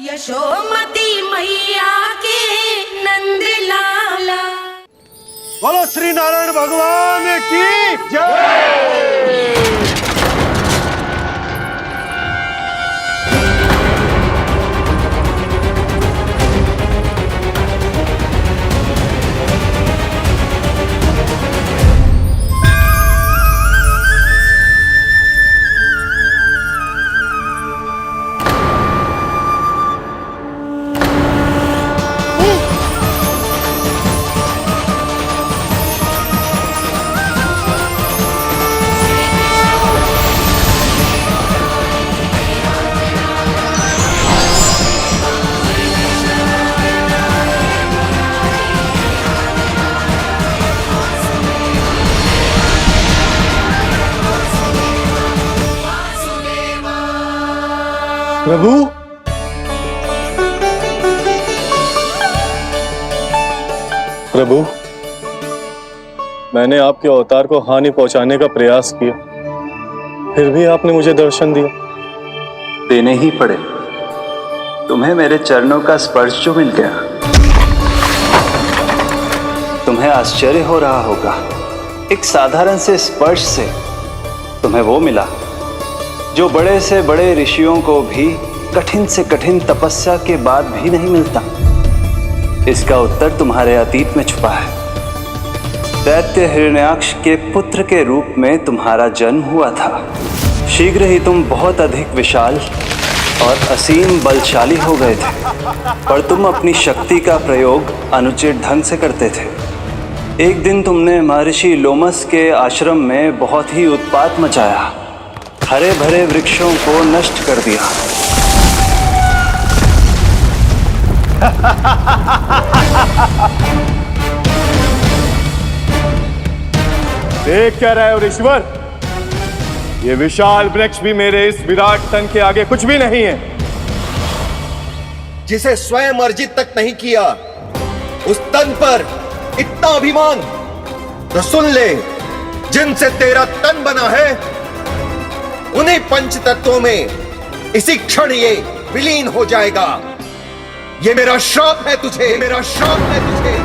यशोमती मैया के नंद लाला। बोलो श्री नारायण भगवान की जय। प्रभु, प्रभु, मैंने आपके अवतार को हानि पहुंचाने का प्रयास किया, फिर भी आपने मुझे दर्शन दिया। देने ही पड़े। तुम्हें मेरे चरणों का स्पर्श जो मिल गया, तुम्हें आश्चर्य हो रहा होगा। एक साधारण से स्पर्श से तुम्हें वो मिला जो बड़े से बड़े ऋषियों को भी कठिन से कठिन तपस्या के बाद भी नहीं मिलता। इसका उत्तर तुम्हारे अतीत में छुपा है। दैत्य हिरण्याक्ष के पुत्र के रूप में तुम्हारा जन्म हुआ था। शीघ्र ही तुम बहुत अधिक विशाल और असीम बलशाली हो गए थे, पर तुम अपनी शक्ति का प्रयोग अनुचित ढंग से करते थे। एक दिन तुमने महर्षि लोमस के आश्रम में बहुत ही उत्पात मचाया, हरे भरे वृक्षों को नष्ट कर दिया। देख क्या रहे हो ऋषिवर? ये विशाल वृक्ष भी मेरे इस विराट तन के आगे कुछ भी नहीं है। जिसे स्वयं अर्जित तक नहीं किया, उस तन पर इतना अभिमान। तो सुन ले, जिनसे तेरा तन बना है उन्हीं पंच तत्वों में इसी क्षण ये विलीन हो जाएगा। ये मेरा श्राप है तुझे, मेरा श्राप है तुझे।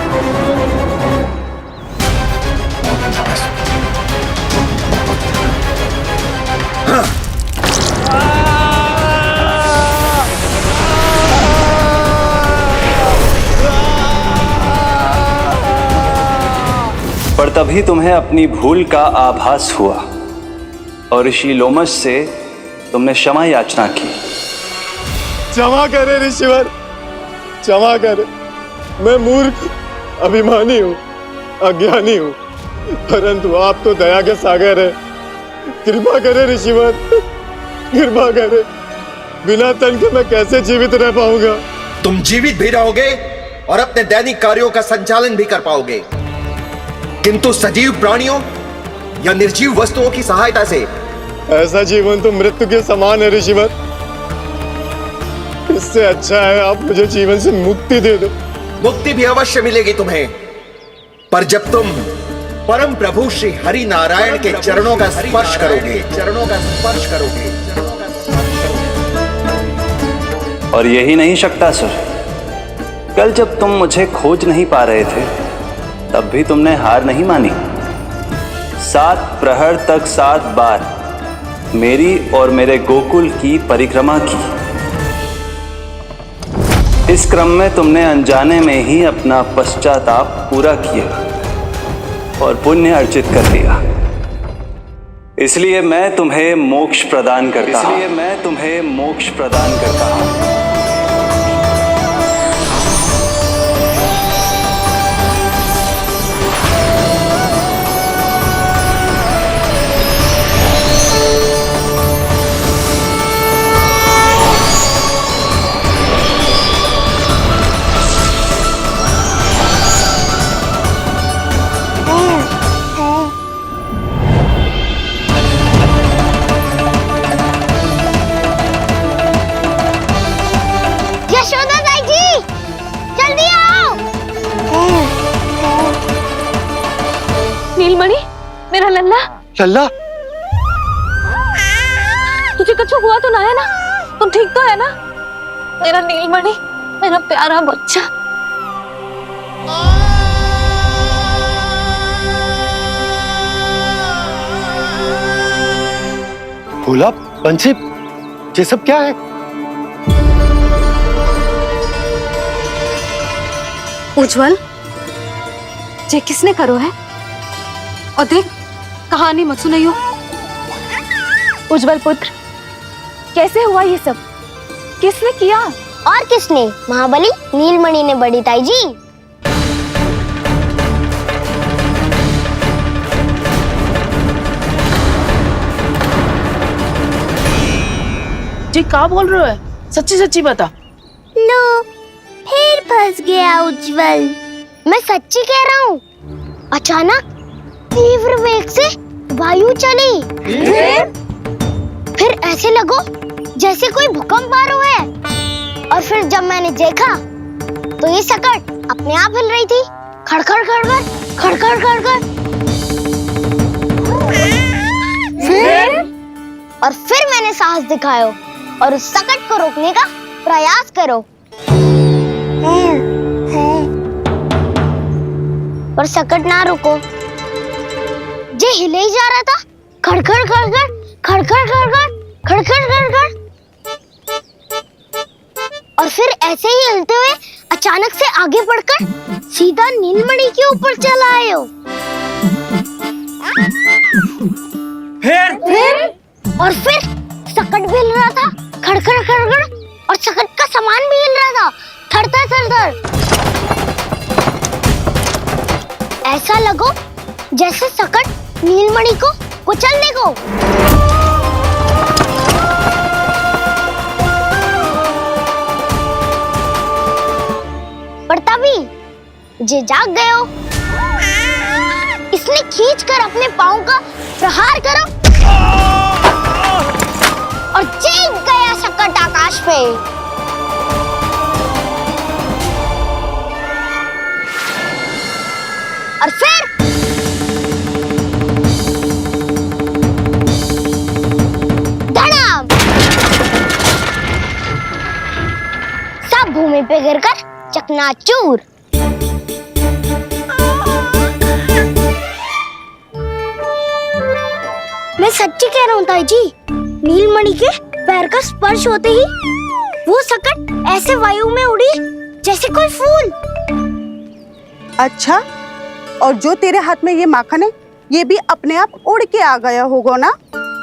हाँ। पर तभी तुम्हें अपनी भूल का आभास हुआ और ऋषि लोमस से तुमने क्षमा याचना की। क्षमा करे ऋषिवर, क्षमा करे। मैं मूर्ख, अभिमानी हूँ, अज्ञानी हूँ, परंतु आप तो दया के सागर है। कृपा करे ऋषिवर, कृपा करे। बिना तन के मैं कैसे जीवित रह पाऊंगा? तुम जीवित भी रहोगे और अपने दैनिक कार्यों का संचालन भी कर पाओगे, किंतु सजीव प्राणियों या निर्जीव वस्तुओं की सहायता से ऐसा जीवन तो मृत्यु के समान है ऋषिवर। इससे अच्छा है आप मुझे जीवन से मुक्ति दे दो। मुक्ति भी अवश्य मिलेगी तुम्हें, पर जब तुम परम प्रभु श्री हरि नारायण के चरणों का स्पर्श करोगे, चरणों का स्पर्श करोगे। और यही नहीं शक्तासुर, कल जब तुम मुझे खोज नहीं पा रहे थे, तब भी तुमने हार नहीं मानी। 7 प्रहर तक 7 बार मेरी और मेरे गोकुल की परिक्रमा की। इस क्रम में तुमने अनजाने में ही अपना पश्चाताप पूरा किया और पुण्य अर्जित कर लिया। इसलिए मैं तुम्हें मोक्ष प्रदान करता हूं। इसलिए मैं तुम्हें मोक्ष प्रदान करता हूं। नीलमणि, मेरा लल्ला। लल्ला, तुझे कुछ हुआ तो ना है ना? तुम ठीक तो है ना? मेरा नीलमणि, मेरा प्यारा बच्चा। भोला, बंसी, ये सब क्या है? उज्जवल, ये किसने करो है? और देख, कहानी मत सुनाइयो। उज्जवल पुत्र, कैसे हुआ ये सब? किसने किया? और किसने? महाबली नीलमणि ने बड़ी ताई जी। जी क्या बोल रहे हो? सच्ची सच्ची बता। लो, फिर फंस गया उज्जवल। मैं सच्ची कह रहा हूँ। अचानक तीव्र वेग से वायु चली। फिर ऐसे लगो जैसे कोई भूकंप आ रहा है। और फिर जब मैंने देखा तो ये सकट अपने आप हिल रही थी। खड़खड़ खड़खड़ खड़खड़ खड़खड़। फिर मैंने साहस दिखाया और उस सकट को रोकने का प्रयास करो। पर सकट ना रुको, जे हिले ही जा रहा था। खड़खड़ खड़खड़ खड़खड़ खड़खड़ खड़खड़ खड़खड़। और फिर ऐसे ही हिलते हुए अचानक से आगे बढ़कर सीधा नीलमणि के ऊपर चला आए हो। और फिर सकट भी हिल रहा था। खड़खड़ खड़खड़। और सकट का सामान भी हिल रहा था। थरथर थरथर। ऐसा लगो जैसे सकट नीलमणि को कुचलने को। पर तभी जे जाग गए हो। इसने खींचकर अपने पांव का प्रहार करो और चीख गया सकट आकाश पे। और फिर धड़ाम। सब भूमि पे गिरकर चकनाचूर। मैं सच्ची कह रहा हूँ ताई जी। नीलमणि के पैर का स्पर्श होते ही वो सकट ऐसे वायु में उड़ी जैसे कोई फूल। अच्छा, और जो तेरे हाथ में ये माखन है, ये भी अपने आप उड़ के आ गया होगा ना?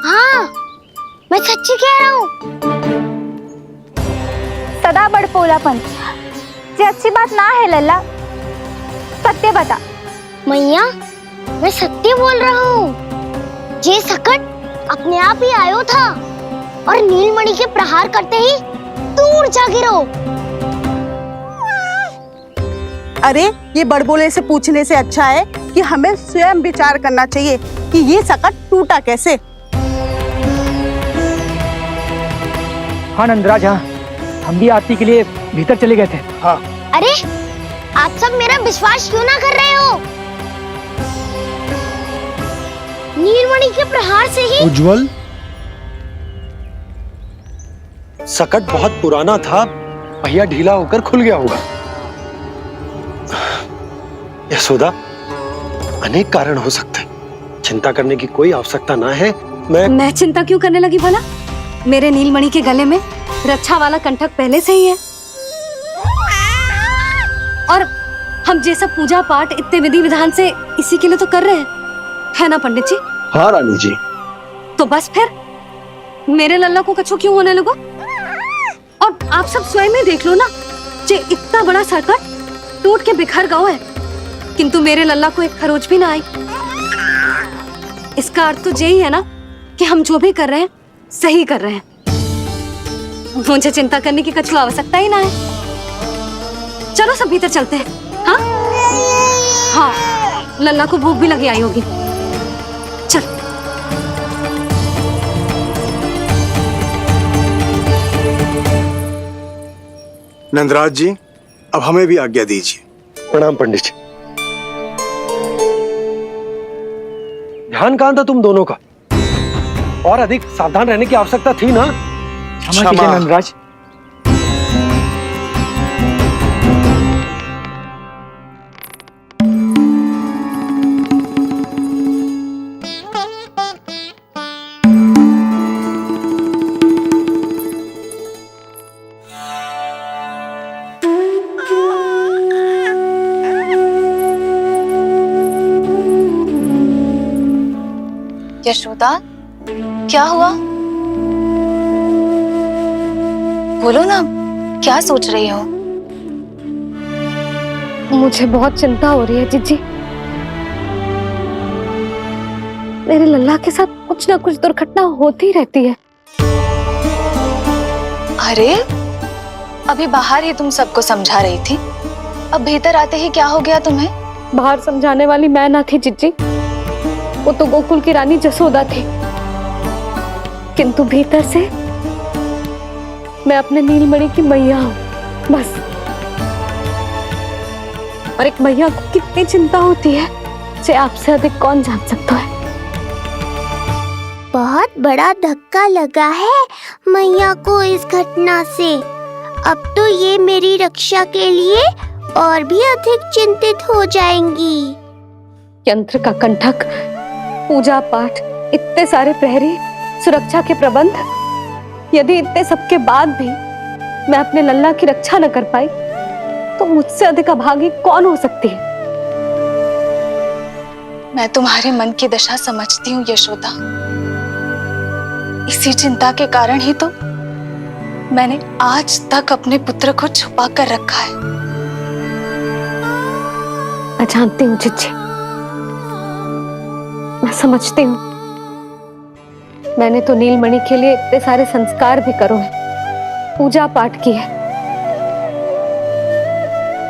हाँ, मैं सच्ची कह रहा हूँ। सदा बड़पोलापन, ये अच्छी बात ना है लल्ला। सत्य बता। मैया, मैं सत्य बोल रहा हूँ। ये सकट अपने आप ही आयो था और नीलमणि के प्रहार करते ही दूर जा गिरो। अरे, ये बड़बोले से पूछने से अच्छा है कि हमें स्वयं विचार करना चाहिए कि ये सकट टूटा कैसे। हाँ नंदराज, हाँ, हम भी आरती के लिए भीतर चले गए थे। हाँ। अरे, आप सब मेरा विश्वास क्यों ना कर रहे हो? नीलमणि के प्रहार से ही। उज्जवल, सकट बहुत पुराना था, पहिया ढीला होकर खुल गया होगा। यशोदा, अनेक कारण हो सकते हैं। चिंता करने की कोई आवश्यकता ना है। मैं चिंता क्यों करने लगी भला? मेरे नीलमणि के गले में रक्षा वाला कंठक पहले से ही है। और हम जैसा पूजा पाठ इतने विधि विधान से इसी के लिए तो कर रहे हैं, है ना पंडित जी? हाँ रानी जी। तो बस फिर मेरे लल्ला को कछु क्यों होने लगो? और आप सब स्वयं ही देख लो ना, जे इतना बड़ा सकट टूट के बिखर गया है, किंतु मेरे लल्ला को एक खरोच भी ना आई। इसका अर्थ तो यही है ना कि हम जो भी कर रहे हैं सही कर रहे हैं। मुझे चिंता करने की कछु आवश्यकता ही ना है। चलो सब भीतर चलते हैं। हाँ हाँ, लल्ला को भूख भी लगी आई होगी। चल। नंदराज जी, अब हमें भी आज्ञा दीजिए। प्रणाम पंडित जी। ध्यान कहाँ था तुम दोनों का? और अधिक सावधान रहने की आवश्यकता थी ना? क्षमा कीजिए नंदराज। यशोदा, क्या हुआ? बोलो ना, क्या सोच रही हो? मुझे बहुत चिंता हो रही है जीजी। मेरे लल्ला के साथ कुछ ना कुछ दुर्घटना होती रहती है। अरे, अभी बाहर ही तुम सबको समझा रही थी, अब भीतर आते ही क्या हो गया तुम्हें? बाहर समझाने वाली मैं ना थी जीजी, वो तो गोकुल की रानी जसोदा थी। किंतु भीतर से मैं अपने नीलमणि की मैया हूँ, बस। और एक मैया को कितनी चिंता होती है, इसे आपसे अधिक कौन जान सकता है। बहुत बड़ा धक्का लगा है मैया को इस घटना से। अब तो ये मेरी रक्षा के लिए और भी अधिक चिंतित हो जाएंगी। यंत्र का कंठक, पूजा पाठ, इतने सारे प्रहरी, सुरक्षा के प्रबंध, यदि इतने सबके बाद भी मैं अपने लल्ला की रक्षा न कर पाई तो मुझसे अधिक अभागी कौन हो सकती है। मैं तुम्हारे मन की दशा समझती हूँ यशोदा। इसी चिंता के कारण ही तो मैंने आज तक अपने पुत्र को छुपा कर रखा है। मैं जानती हूँ जीजी, मैं समझती हूँ। मैंने तो नीलमणि के लिए इतने सारे संस्कार भी करो है, पूजा पाठ की है,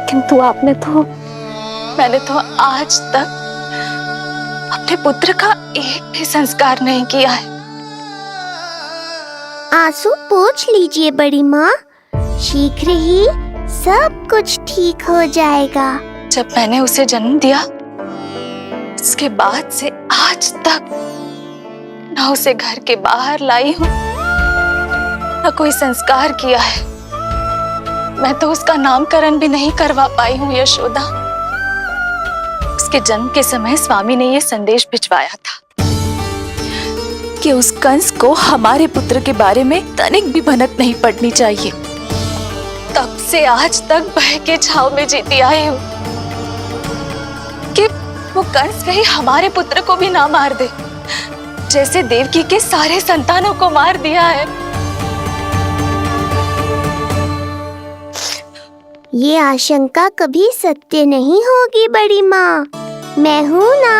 किंतु मैंने तो आज तक अपने पुत्र का एक भी संस्कार नहीं किया है। आंसू पोंछ लीजिए बड़ी माँ, शीघ्र ही सब कुछ ठीक हो जाएगा। जब मैंने उसे जन्म दिया, उसके बाद से आज तक न उसे घर के बाहर लाई हूँ, न कोई संस्कार किया है। मैं तो उसका नामकरण भी नहीं करवा पाई हूँ यशोदा। उसके जन्म के समय स्वामी ने ये संदेश भिजवाया था कि उस कंस को हमारे पुत्र के बारे में तनिक भी भनक नहीं पड़नी चाहिए। तब से आज तक भय के छाव में जीती आई हूँ कि वो कंस कहीं हमारे पुत्र को भी ना मार दे, जैसे देवकी के सारे संतानों को मार दिया है। ये आशंका कभी सत्य नहीं होगी बड़ी माँ, मैं हूँ ना।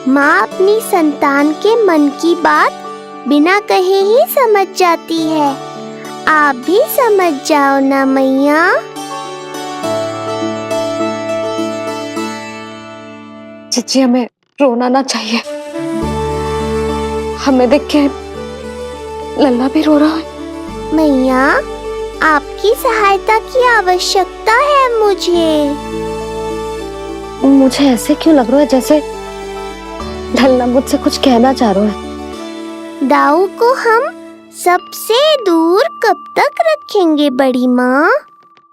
माँ अपनी संतान के मन की बात बिना कहे ही समझ जाती है। आप भी समझ जाओ ना मैया। जीजी, हमें रोना ना चाहिए। हमें देख के लल्ला भी रो रहा है। मैया, आपकी सहायता की आवश्यकता है मुझे। मुझे ऐसे क्यों लग रहा है जैसे लल्ला मुझसे कुछ कहना चाह रहा है। दाऊ को हम सबसे दूर कब तक रखेंगे बड़ी माँ?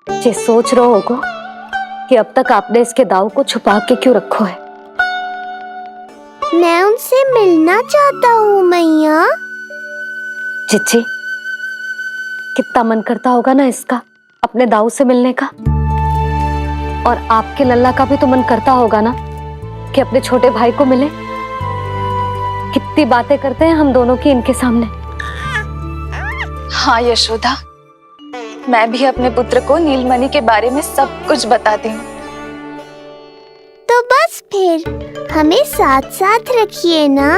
ये सोच रहा होगा कि अब तक आपने इसके दाऊ को छुपा के क्यों रखो है। मैं उनसे मिलना चाहता हूँ मैया। जीजी, कितना मन करता होगा ना इसका अपने दाऊ से मिलने का। और आपके लल्ला का भी तो मन करता होगा ना कि अपने छोटे भाई को मिले। कितनी बातें करते हैं हम दोनों की इनके सामने। हाँ यशोदा, मैं भी अपने पुत्र को नीलमणि के बारे में सब कुछ बताती हूँ। तो बस फिर हमें साथ साथ रखिए ना।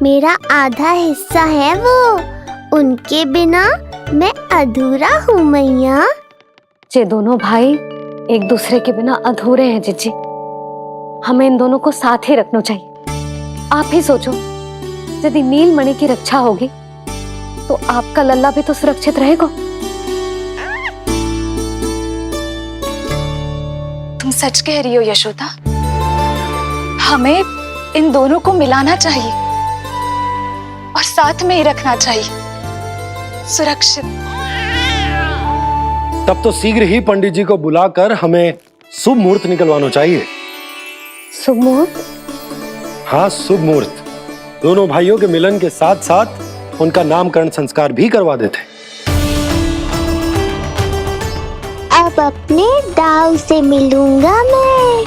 मेरा आधा हिस्सा है वो, उनके बिना मैं अधूरा हूँ मैया। ये दोनों भाई एक दूसरे के बिना अधूरे हैं जीजी। हमें इन दोनों को साथ ही रखना चाहिए। आप ही सोचो, यदि नीलमणि की रक्षा होगी तो आपका लल्ला भी तो सुरक्षित रहेगा। तुम सच कह रही हो यशोदा। हमें इन दोनों को मिलाना चाहिए और साथ में ही रखना चाहिए, सुरक्षित। तब तो शीघ्र ही पंडित जी को बुलाकर हमें शुभ मुहूर्त निकलवाना चाहिए। शुभ मुहूर्त? हाँ, शुभ मुहूर्त। दोनों भाइयों के मिलन के साथ साथ उनका नामकरण संस्कार भी करवा देते। अब अपने दाऊ से मिलूंगा मैं।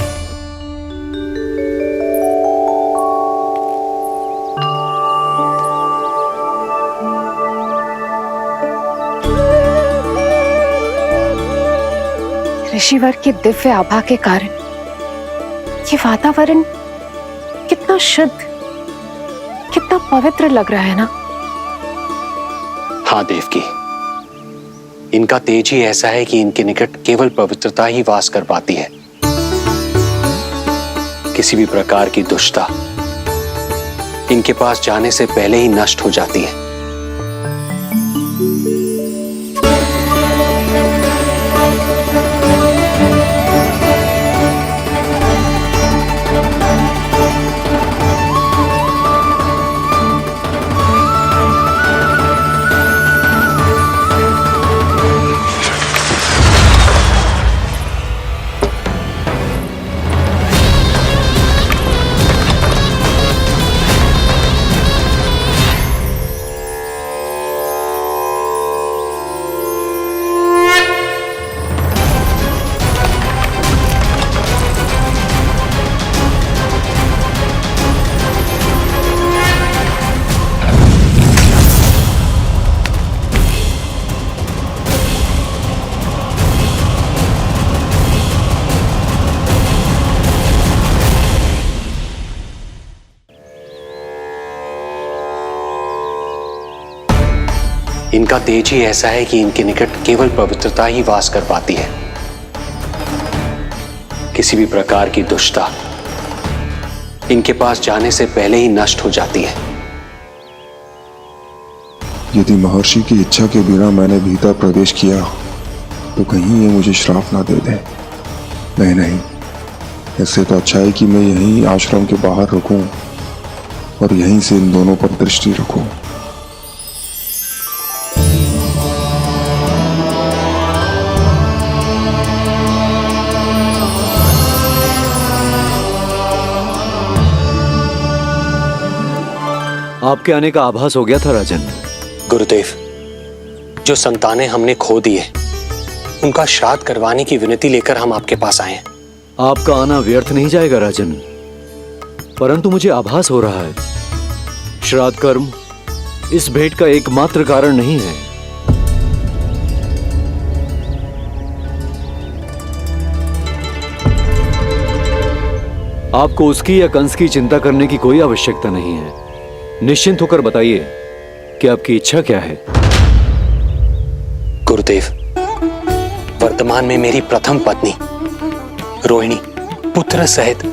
ऋषिवर के दिव्य आभा के कारण ये वातावरण कितना शुद्ध, कितना पवित्र लग रहा है ना। हाँ देवकी, इनका तेज ही ऐसा है कि इनके निकट केवल पवित्रता ही वास कर पाती है। किसी भी प्रकार की दुष्टता इनके पास जाने से पहले ही नष्ट हो जाती है। इनका तेज ही ऐसा है कि इनके निकट केवल पवित्रता ही वास कर पाती है। किसी भी प्रकार की दुष्टता इनके पास जाने से पहले ही नष्ट हो जाती है। यदि महर्षि की इच्छा के बिना मैंने भीतर प्रवेश किया तो कहीं ये मुझे श्राप ना दे दे। नहीं नहीं, इससे तो अच्छा है कि मैं यहीं आश्रम के बाहर रुकूं और यहीं से इन दोनों पर दृष्टि रखूं। आपके आने का आभास हो गया था राजन। गुरुदेव, जो संतानें हमने खो दी है उनका श्राद्ध करवाने की विनती लेकर हम आपके पास आए हैं। आपका आना व्यर्थ नहीं जाएगा राजन, परंतु मुझे आभास हो रहा है श्राद्ध कर्म इस भेंट का एकमात्र कारण नहीं है। आपको उसकी या कंस की चिंता करने की कोई आवश्यकता नहीं है। निश्चिंत होकर बताइए कि आपकी इच्छा क्या है। गुरुदेव, वर्तमान में मेरी प्रथम पत्नी रोहिणी पुत्र सहित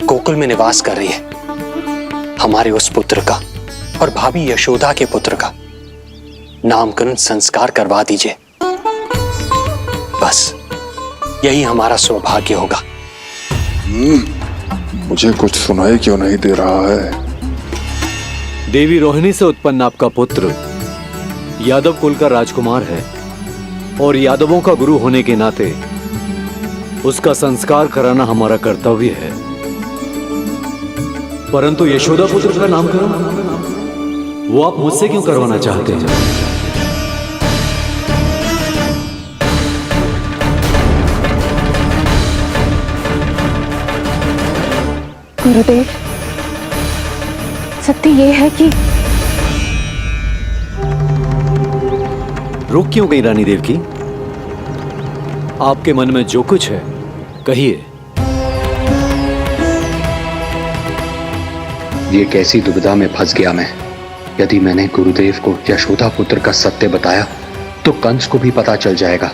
गोकुल में निवास कर रही है। हमारे उस पुत्र का और भाभी यशोदा के पुत्र का नामकरण संस्कार करवा दीजिए। बस यही हमारा सौभाग्य होगा। मुझे कुछ सुनाई क्यों नहीं दे रहा है? देवी रोहिणी से उत्पन्न आपका पुत्र यादव कुल का राजकुमार है और यादवों का गुरु होने के नाते उसका संस्कार कराना हमारा कर्तव्य है। परंतु यशोदा पुत्र का नामकरण वो आप मुझसे क्यों करवाना चाहते हैं? गुरुदेव, सत्य ये है कि रुक क्यों गई रानी देवकी? आपके मन में जो कुछ है कहिए। ये कैसी दुविधा में फंस गया मैं। यदि मैंने गुरुदेव को यशोदा पुत्र का सत्य बताया तो कंस को भी पता चल जाएगा,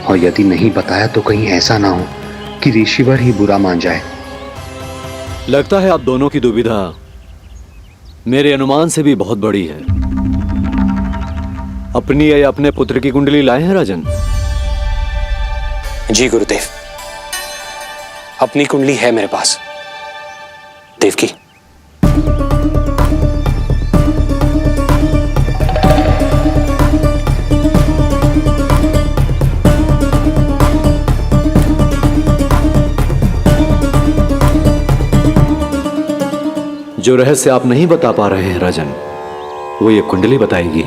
और यदि नहीं बताया तो कहीं ऐसा ना हो कि ऋषिवर ही बुरा मान जाए। लगता है आप दोनों की दुविधा मेरे अनुमान से भी बहुत बड़ी है। अपनी या अपने पुत्र की कुंडली लाए हैं राजन? जी गुरुदेव, अपनी कुंडली है मेरे पास। देवकी, जो रहस्य आप नहीं बता पा रहे हैं राजन, वो ये कुंडली बताएगी।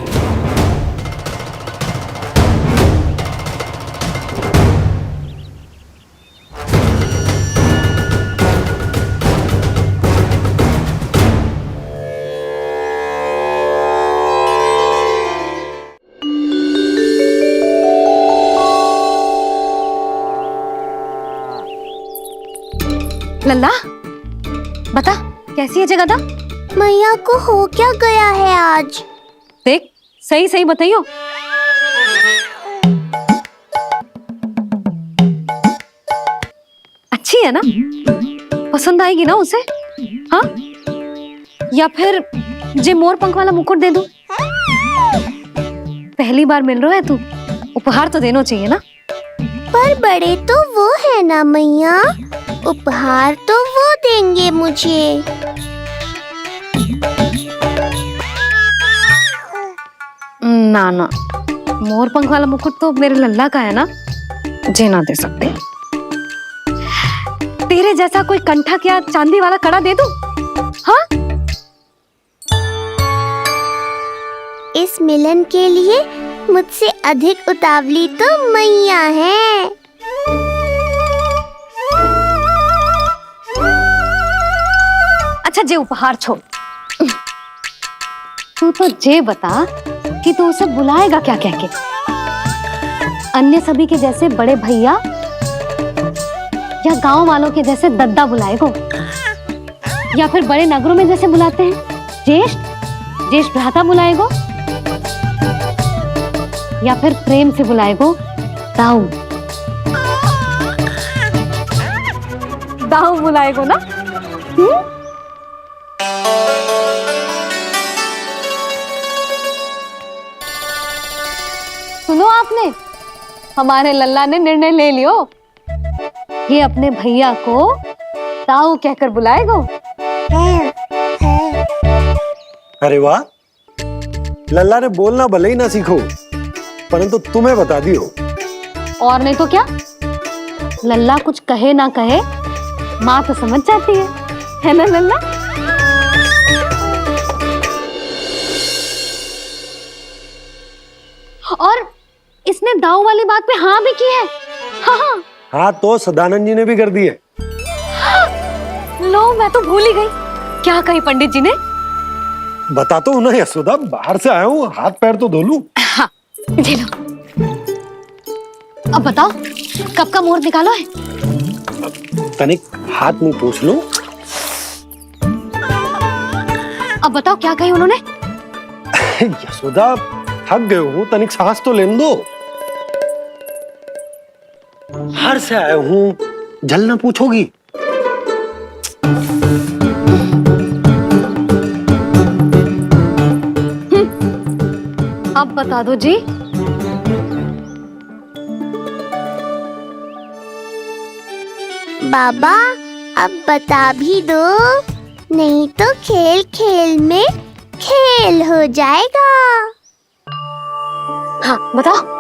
लल्ला बता कैसी है जगदा? मैया को हो क्या गया है आज? देख सही सही बताइयो। अच्छी है ना? पसंद आएगी ना उसे? हाँ? या फिर जे मोर पंख वाला मुकुट दे दूं? पहली बार मिल रहा है तू, उपहार तो देना चाहिए ना? पर बड़े तो वो है ना मैया, उपहार तो वो देंगे मुझे। ना ना, मोर पंख वाला मुकुट तो मेरे लल्ला का है ना, जे ना दे सकते। तेरे जैसा कोई कंठक या चांदी वाला कड़ा दे दूं? हाँ? इस मिलन के लिए मुझसे अधिक उतावली तो मैया है। अच्छा जे उपहार छोड़, तू तो जे बता कि तू उसे बुलाएगा क्या कह के? अन्य सभी के जैसे बड़े भैया या गांव वालों के जैसे दद्दा बुलाएगो, या फिर बड़े नगरों में जैसे बुलाते हैं ज्येष्ठ ज्येष्ठ भ्राता बुलाएगो, या फिर प्रेम से बुलाएगो दाऊ दाऊ बुलाएगो ना? सुनो आपने, हमारे लल्ला ने निर्णय ले लियो, ये अपने भैया को दाऊ कहकर बुलाएगो। अरे वाह, लल्ला ने बोलना भले ही ना सीखो, परंतु तुम्हें बता दियो। और नहीं तो क्या, लल्ला कुछ कहे ना कहे माँ तो समझ जाती है ना लल्ला? और इसने दाऊ वाली बात पे हाँ भी की है। हाँ हाँ तो सदानंद जी ने भी कर दी है। लो मैं तो भूल ही गई, क्या कही पंडित जी ने? बता तो ना यशोदा, बाहर से आया हूँ, हाथ पैर तो धो लूं। हाँ ले लो। अब बताओ कब का मुहूर्त निकालो है? तनिक हाथ मुंह पूछ लूं। अब बताओ क्या कही उन्होंने? यशोदा थक गए हूँ, तनिक सांस तो लेने दो। बाहर से आया हूँ, जलना पूछोगी? अब बता दो जी। बाबा अब बता भी दो, नहीं तो खेल खेल में खेल हो जाएगा। हाँ बताओ।